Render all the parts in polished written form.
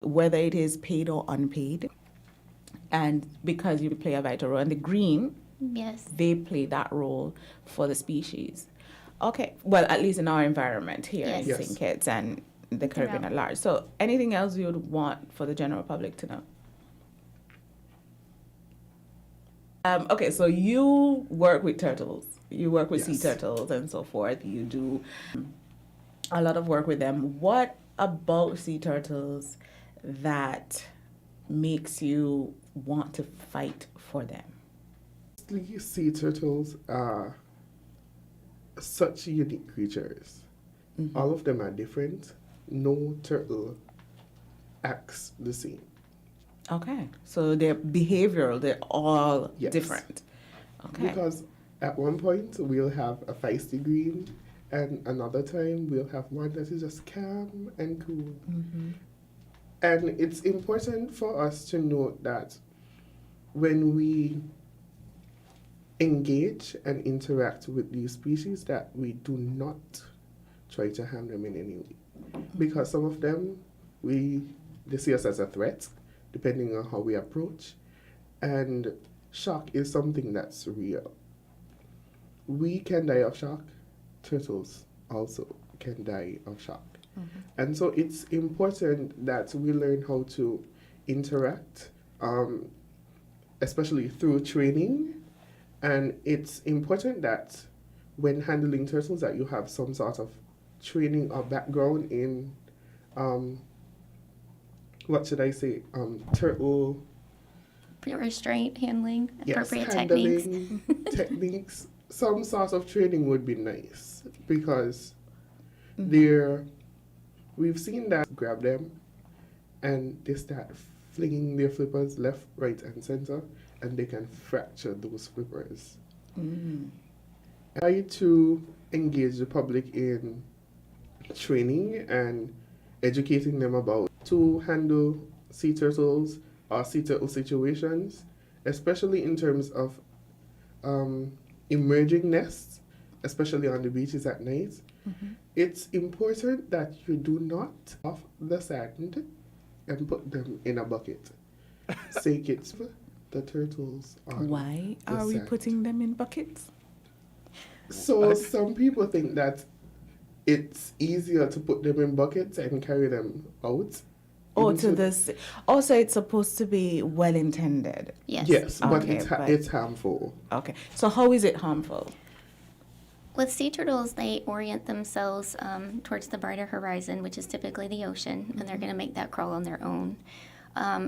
whether it is paid or unpaid. And because you play a vital role, and the green, Yes. they play that role for the species. Okay, well, at least in our environment here in Yes. St. Kitts and the Caribbean Throughout. at large. So, anything else you would want for the general public to know? Okay, so you work with turtles. You work with sea Yes. turtles and so forth. You do a lot of work with them. What about sea turtles that makes you want to fight for them? Sea turtles are such unique creatures. Mm-hmm. All of them are different. No turtle acts the same. Okay, so they're behavioral, they're all Yes. different. Okay. Because at one point we'll have a feisty green, and another time we'll have one that is just calm and cool. Mm-hmm. And it's important for us to note that when we engage and interact with these species, that we do not try to harm them in any way. Because some of them, they see us as a threat, depending on how we approach. And shock is something that's real. We can die of shock. Turtles also can die of shock. Mm-hmm. And so it's important that we learn how to interact, especially through training. And it's important that when handling turtles that you have some sort of training or background in, what should I say, turtle... Restraint, handling, Yes, appropriate handling techniques. techniques. Some sort of training would be nice because Mm-hmm. we've seen that grab them and they start flinging their flippers left, right, and center, and they can fracture those flippers. Mm-hmm. Try to engage the public in training and educating them about to handle sea turtles or sea turtle situations, especially in terms of emerging nests, especially on the beaches at night. Mm-hmm. It's important that you do not off the sand and put them in a bucket. Say it's the turtles on Why the are we sand. putting them in buckets? So some people think that it's easier to put them in buckets and carry them out. Oh, into to this. Also, it's supposed to be well intended. Yes. Yes, but Okay, but- it's harmful. Okay, so how is it harmful? With sea turtles, they orient themselves towards the brighter horizon, which is typically the ocean, and they're going to make that crawl on their own.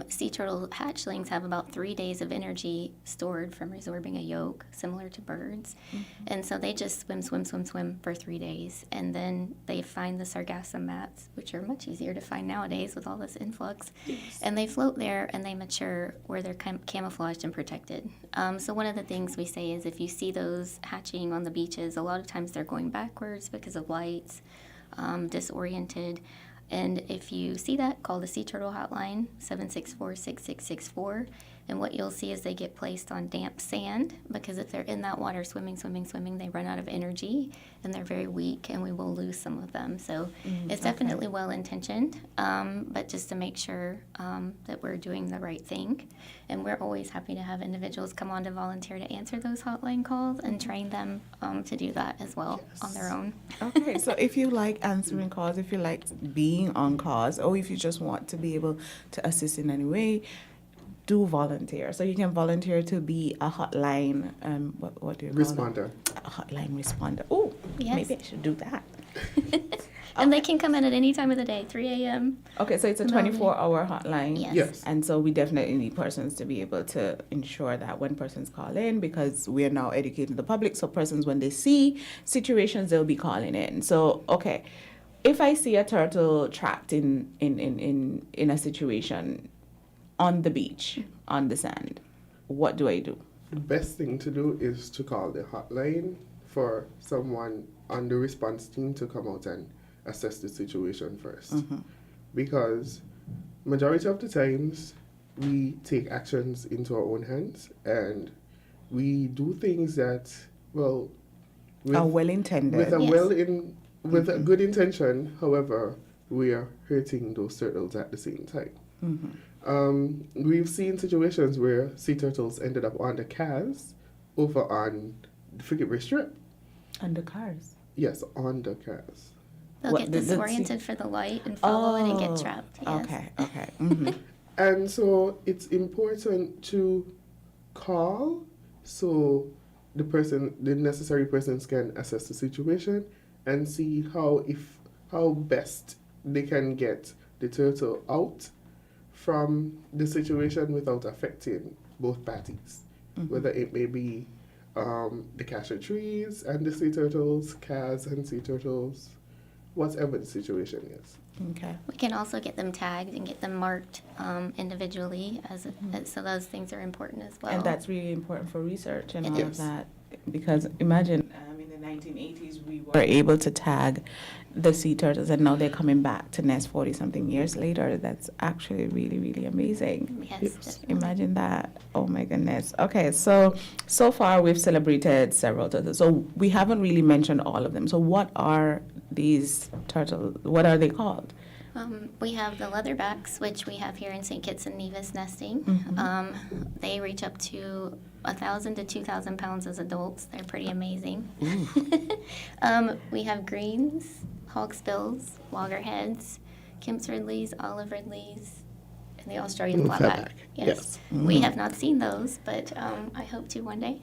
Sea turtle hatchlings have about 3 days of energy stored from resorbing a yolk, similar to birds. And so they just swim for 3 days. And then they find the sargassum mats, which are much easier to find nowadays with all this influx. And they float there and they mature where they're camouflaged and protected. So one of the things we say is if you see those hatching on the beaches, a lot of times they're going backwards because of lights, disoriented. And if you see that, call the Sea Turtle Hotline, 764-6664. And what you'll see is they get placed on damp sand because if they're in that water swimming, they run out of energy and they're very weak and we will lose some of them. So it's definitely well-intentioned, but just to make sure that we're doing the right thing. And we're always happy to have individuals come on to volunteer to answer those hotline calls and train them to do that as well on their own. Okay, so if you like answering calls, if you like being on calls, or if you just want to be able to assist in any way, do volunteer. So you can volunteer to be a hotline, what do you call Responder. it? A hotline responder. Oh, Yes. maybe I should do that. And they can come in at any time of the day, 3 a.m. Okay, so it's a 24-hour hotline. Yes. Yes. And so we definitely need persons to be able to ensure that when persons call in, because we are now educating the public, so persons, when they see situations, they'll be calling in. So, okay, if I see a turtle trapped in a situation on the beach, on the sand, what do I do? The best thing to do is to call the hotline for someone on the response team to come out and assess the situation first. Because majority of the times we take actions into our own hands and we do things that, well, Are well intended. with a Yes. with a good intention. However, we are hurting those turtles at the same time. We've seen situations where sea turtles ended up on the CAS over on the Frigate Bay Strip. Under cars. Yes, on the CAS. They'll What, get the- disoriented for the light and follow it and get trapped. Yes. Okay. Mm-hmm. And so it's important to call so the necessary persons can assess the situation and see how best they can get the turtle out from the situation without affecting both parties. Whether it may be the cashew trees and the sea turtles, calves and sea turtles, whatever the situation is. Okay. We can also get them tagged and get them marked individually, so those things are important as well. And that's really important for research and It all is. of that. Because imagine in the 1980s, we were able to tag the sea turtles, and now they're coming back to nest 40 something years later. That's actually really, really amazing. Yes, definitely. Imagine that. Oh my goodness. Okay, so far we've celebrated several turtles. So we haven't really mentioned all of them. So what are these turtles? What are they called? We have the leatherbacks, which we have here in St. Kitts and Nevis nesting. They reach up to 1,000 to 2,000 pounds as adults. They're pretty amazing. We have greens, hawksbills, loggerheads, Kemp's ridleys, olive ridleys, and the Australian flatback. Yes. We have not seen those, but I hope to one day.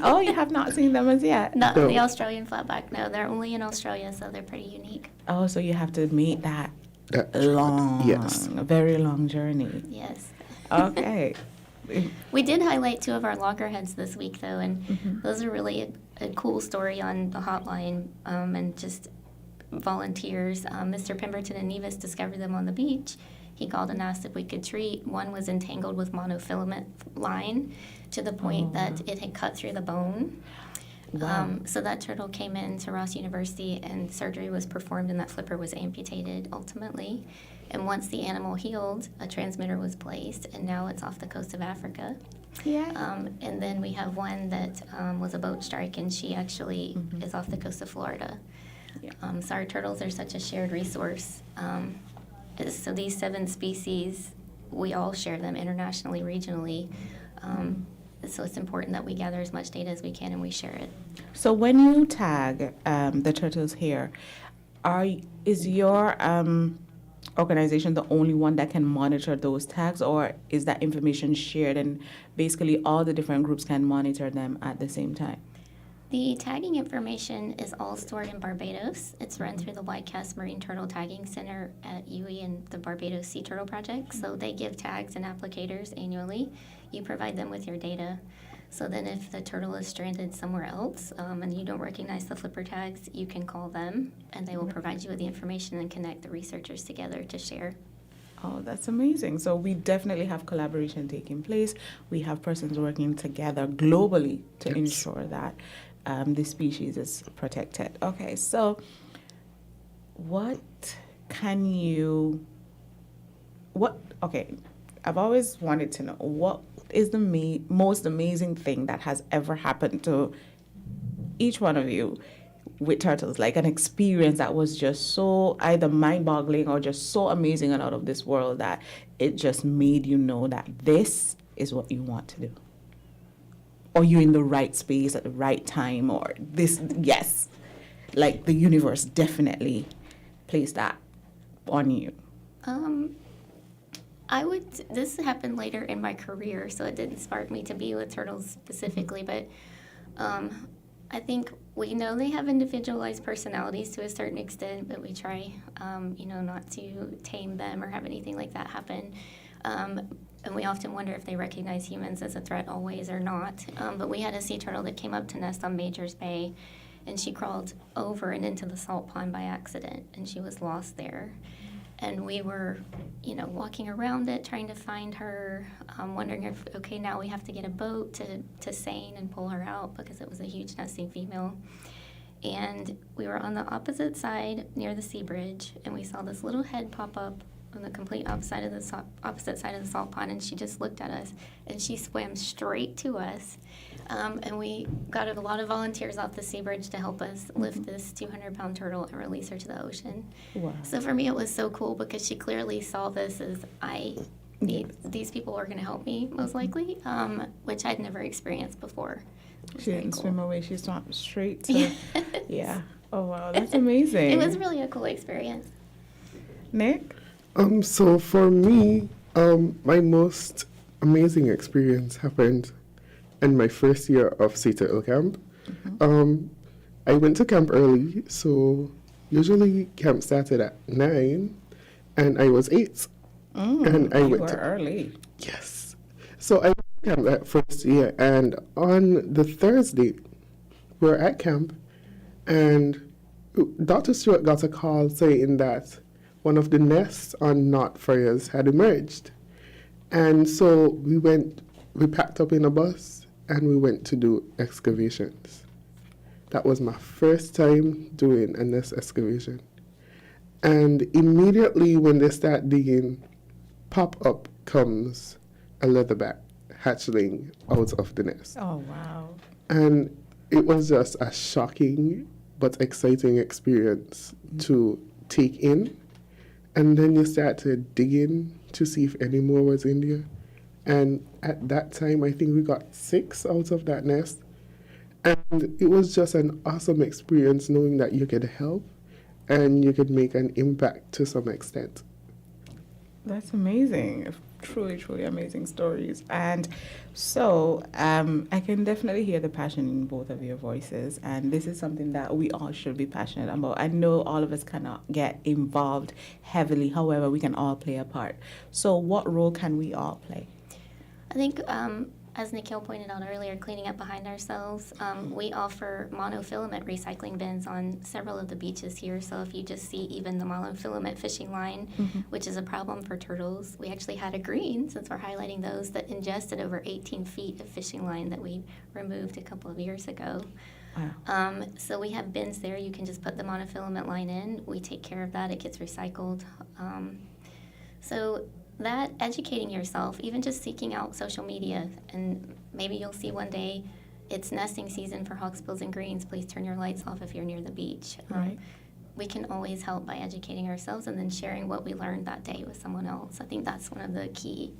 Oh, you have not seen them as yet? Not No. the Australian flatback, no. They're only in Australia, so they're pretty unique. Oh, so you have to meet that That- long, Yes. a very long journey. Yes. Okay. We did highlight 2 of our loggerheads this week, though, and those are really a cool story on the hotline and just volunteers. Mr. Pemberton in Nevis discovered them on the beach. He called and asked if we could treat. One was entangled with monofilament line to the point that it had cut through the bone. Wow. So that turtle came in to Ross University and surgery was performed and that flipper was amputated ultimately. And once the animal healed, a transmitter was placed and now it's off the coast of Africa. Yeah. And then we have one that was a boat strike and she actually is off the coast of Florida. Yeah. So our turtles are such a shared resource. So these 7 species, we all share them internationally, regionally. So it's important that we gather as much data as we can and we share it. So when you tag the turtles here, is your organization the only one that can monitor those tags, or is that information shared and basically all the different groups can monitor them at the same time? The tagging information is all stored in Barbados. It's run through the YCAS Marine Turtle Tagging Center at UWI and the Barbados Sea Turtle Project. So they give tags and applicators annually. You provide them with your data. So then if the turtle is stranded somewhere else and you don't recognize the flipper tags, you can call them and they will provide you with the information and connect the researchers together to share. Oh, that's amazing. So we definitely have collaboration taking place. We have persons working together globally to Yes. ensure that the species is protected. Okay, so okay, I've always wanted to know, what is the most amazing thing that has ever happened to each one of you with turtles, like an experience that was just so either mind-boggling or just so amazing and out of this world that it just made you know that this is what you want to do? Or you're in the right space at the right time, or this, yes, like the universe definitely placed that on you. This happened later in my career, so it didn't spark me to be with turtles specifically, but I think we know they have individualized personalities to a certain extent, but we try, not to tame them or have anything like that happen. And we often wonder if they recognize humans as a threat always or not. But we had a sea turtle that came up to nest on Majors Bay, and she crawled over and into the salt pond by accident, and she was lost there. And we were, walking around it, trying to find her, wondering if, okay, now we have to get a boat to seine and pull her out because it was a huge nesting female. And we were on the opposite side near the sea bridge, and we saw this little head pop up on the complete opposite side of the salt pond, and she just looked at us, and she swam straight to us. And we got a lot of volunteers off the sea bridge to help us lift this 200-pound turtle and release her to the ocean. Wow. So for me, it was so cool because she clearly saw this as, I these people were going to help me most likely, which I'd never experienced before. It was She very didn't cool. swim away. She swam straight to. Yeah. Oh wow, that's amazing. It was really a cool experience. Nick. So for me, my most amazing experience happened in my first year of Sea Turtle Camp. I went to camp early, so usually camp started at 9, and I was 8. And I You went were to early. Yes. So I went to camp that first year, and on the Thursday, we're at camp, and Dr. Stewart got a call saying that one of the nests on Knot Friars had emerged. And so we packed up in a bus, and we went to do excavations. That was my first time doing a nest excavation. And immediately when they start digging, pop up comes a leatherback hatchling out of the nest. Oh wow. And it was just a shocking but exciting experience to take in. And then you start to dig in to see if any more was in there. And at that time, I think we got 6 out of that nest. And it was just an awesome experience knowing that you could help and you could make an impact to some extent. That's amazing. Truly, truly amazing stories. And so I can definitely hear the passion in both of your voices. And this is something that we all should be passionate about. I know all of us cannot get involved heavily. However, we can all play a part. So what role can we all play? I think, as Nikhil pointed out earlier, cleaning up behind ourselves, we offer monofilament recycling bins on several of the beaches here. So if you just see even the monofilament fishing line, which is a problem for turtles, we actually had a green, since we're highlighting those, that ingested over 18 feet of fishing line that we removed a couple of years ago. Wow. So we have bins there. You can just put the monofilament line in. We take care of that. It gets recycled. So that educating yourself, even just seeking out social media, and maybe you'll see one day it's nesting season for hawksbills and greens. Please turn your lights off if you're near the beach. Right. We can always help by educating ourselves and then sharing what we learned that day with someone else. I think that's one of the key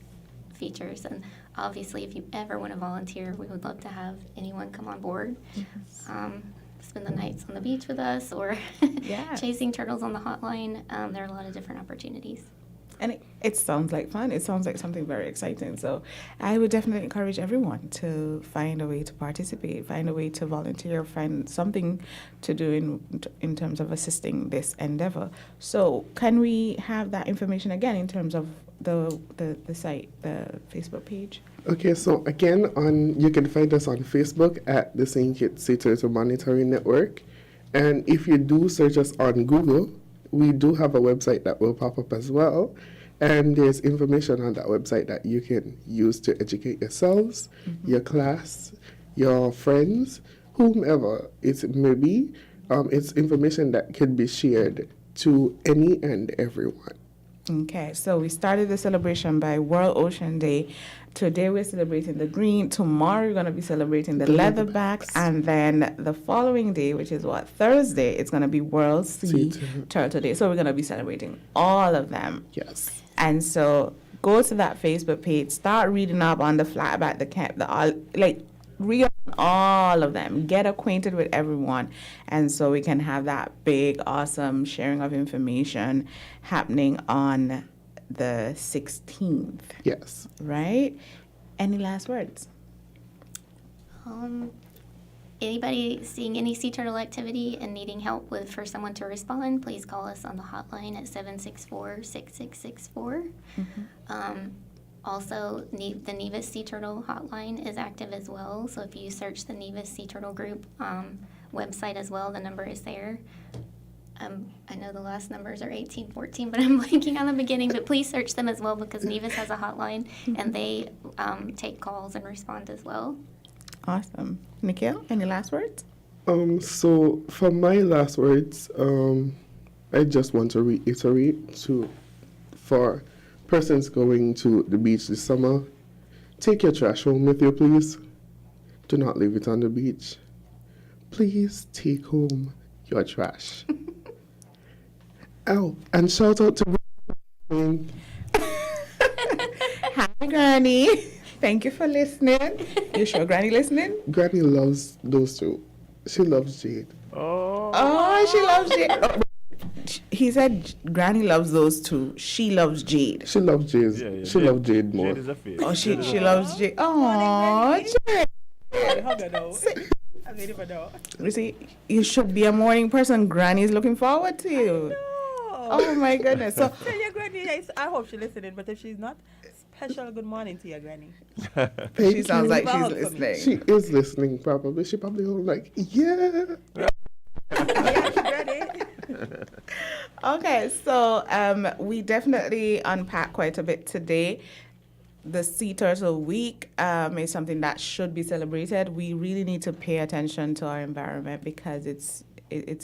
features. And obviously, if you ever want to volunteer, we would love to have anyone come on board. Spend the nights on the beach with us, or Yeah. chasing turtles on the hotline. There are a lot of different opportunities. And it sounds like fun. It sounds like something very exciting. So I would definitely encourage everyone to find a way to participate, find a way to volunteer, find something to do in terms of assisting this endeavor. So can we have that information again in terms of the site, the Facebook page? Okay, so again, you can find us on Facebook at the St. Kitts Sea Turtle Monitoring Network. And if you do search us on Google, we do have a website that will pop up as well. And there's information on that website that you can use to educate yourselves, your class, your friends, whomever it may be. It's information that can be shared to any and everyone. Okay, so we started the celebration by World Ocean Day. Today we're celebrating the green. Tomorrow we're going to be celebrating the leatherback. And then the following day, which is Thursday, it's going to be World Sea Turtle Day. So we're going to be celebrating all of them. Yes. And so go to that Facebook page, start reading up on the flatback, the camp, read on all of them, get acquainted with everyone. And so we can have that big, awesome sharing of information happening on the 16th, Yes. right? Any last words? Anybody seeing any sea turtle activity and needing help for someone to respond, please call us on the hotline at 764-6664. Also, the Nevis Sea Turtle hotline is active as well. So if you search the Nevis Sea Turtle group website as well, the number is there. I know the last numbers are 1814, but I'm blanking on the beginning. But please search them as well, because Nevis has a hotline, and they take calls and respond as well. Awesome. Nikhil, any last words? So for my last words, I just want to reiterate for persons going to the beach this summer, take your trash home with you, please. Do not leave it on the beach. Please take home your trash. Oh, and shout out to Hi, Granny. Thank you for listening. You sure Granny listening? Granny loves those two. She loves Jade. Oh, she loves Jade. Oh, he said Granny loves those two. She loves Jade. She loves Jade. Yeah. She loves Jade more. Jade is a face. Oh, she loves Jade. Oh, Jade. Hug her now. I'm ready for now. You see, you should be a morning person. Granny is looking forward to you. Oh my goodness. So Tell your granny, I hope she's listening, but if she's not, special good morning to your granny. Thank she sounds you. like Give her a she's hug for me. listening. She is listening probably. She probably will like, yeah. Yeah, she ready. Okay, so we definitely unpacked quite a bit today. The Sea Turtle Week is something that should be celebrated. We really need to pay attention to our environment because it's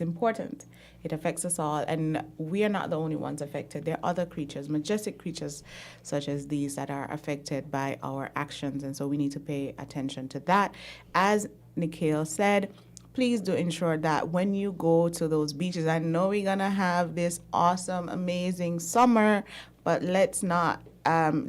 important. It affects us all, and we are not the only ones affected. There are other creatures, majestic creatures such as these, that are affected by our actions, and so we need to pay attention to that. As Nikhil said, please do ensure that when you go to those beaches, I know we're gonna have this awesome, amazing summer, but let's not